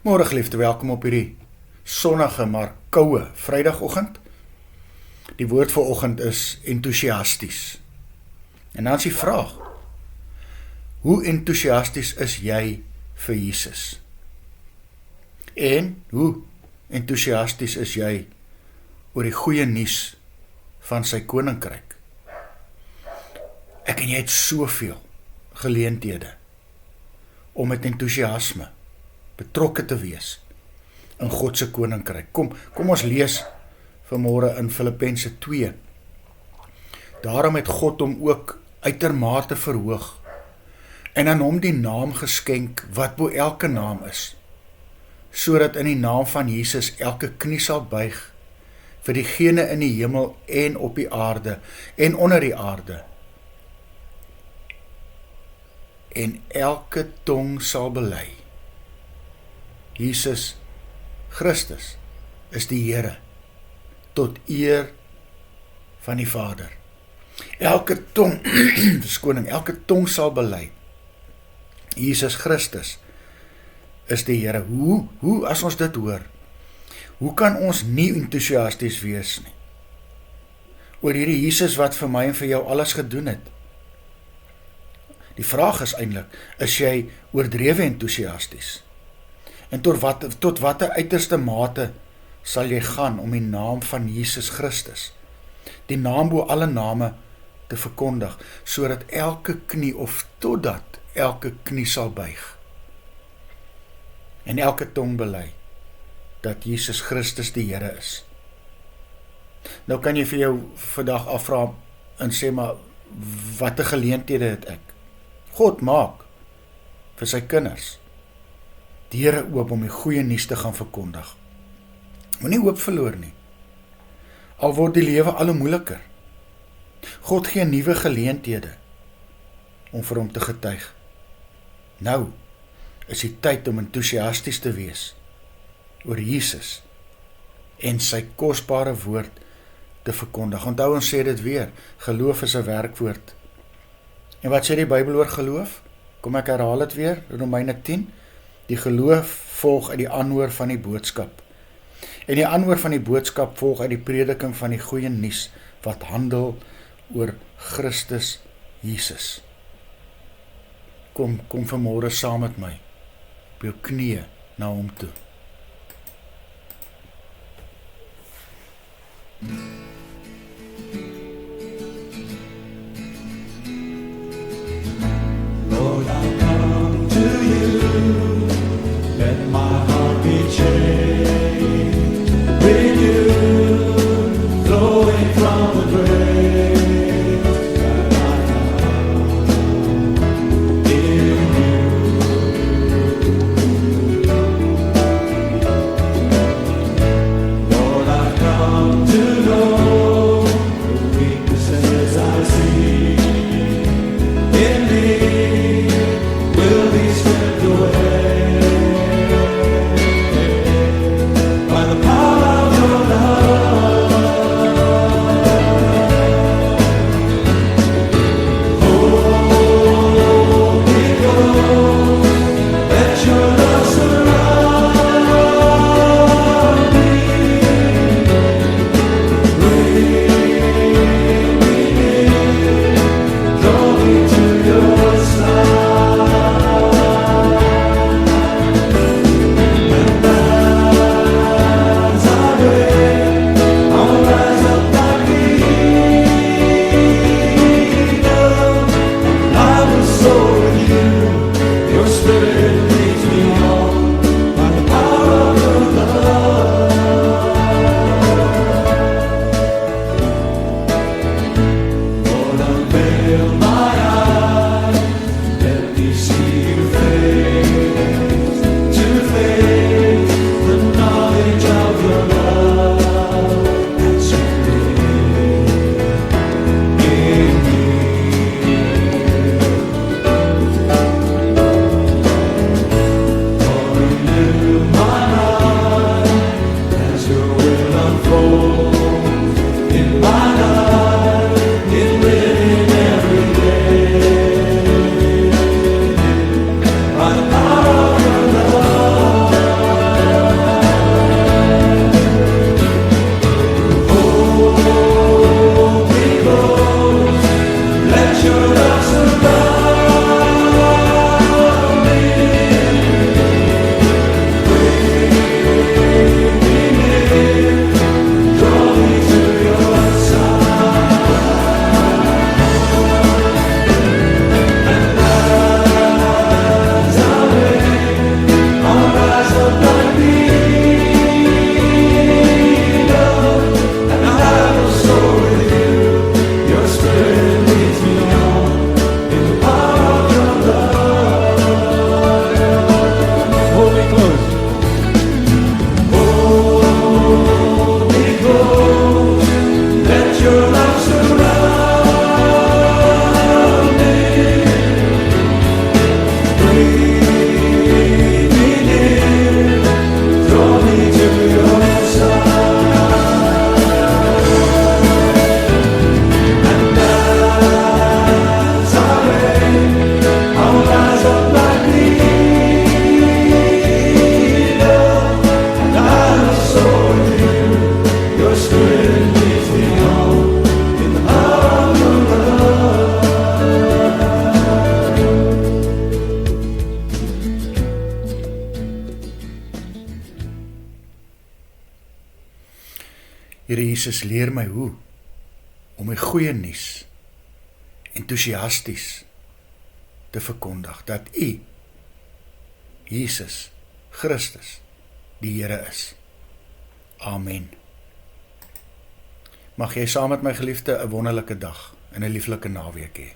Môre geliefde, welkom op hierdie sonnige maar koue Vrydagoggend. Die woord vir oggend is entoesiasties. En dan is die vraag: hoe entoesiasties is jy vir Jesus? En hoe entoesiasties is jy oor die goeie nuus van sy koninkryk? Ek en jy het soveel geleenthede om met entoesiasme betrokke te wees in God se koninkryk. Kom ons lees vanmôre in Filippense 2. Daarom het God hom ook uitermate verhoog en aan hom die naam geskenk wat bo elke naam is, sodat in die naam van Jesus elke knie sal buig vir diegene in die hemel en op die aarde en onder die aarde, en elke tong sal bely: Jesus Christus is die Here, tot eer van die Vader. Elke tong, elke tong sal bely: Jesus Christus is die Here. Hoe as ons dit hoor, hoe kan ons nie entoesiasties wees nie oor hierdie Jesus wat vir my en vir jou alles gedoen het? Die vraag is eintlik, is jy oordrewe entoesiasties? En tot watter uiterste mate sal jy gaan om die naam van Jesus Christus, die naam bo alle name, te verkondig, sodat elke knie, of totdat elke knie sal buig en elke tong bely dat Jesus Christus die Here is? Nou kan jy vir jou vandag afvra en sê, maar watter geleenthede het ek? God maak vir sy kinders deure oop om die goeie nuus te gaan verkondig. Moenie hoop verloor nie, al word die lewe al hoe moeiliker. God gee nuwe geleenthede om vir hom te getuig. Nou is die tyd om entoesiasties te wees oor Jesus en sy kosbare woord te verkondig. Onthou, ons sê dit weer, geloof is 'n werkwoord. En wat sê die Bybel oor geloof? Kom ek herhaal dit weer, Romeine 10. Die geloof volg uit die aanhoor van die boodskap. En die aanhoor van die boodskap volg uit die prediking van die goeie nuus wat handel oor Christus Jesus. Kom vanmôre saam met my op jou knieë na hom toe. Lord, I come to you, let my heart be changed, renewed, flowing from the grace that I have in you. Lord, I come to know Here Jesus, leer my hoe om my goeie nuus entoesiasties te verkondig, dat U, Jesus Christus, die Here is. Amen. Mag jy saam met my geliefde 'n wonderlike dag en 'n lieflike naweek hê.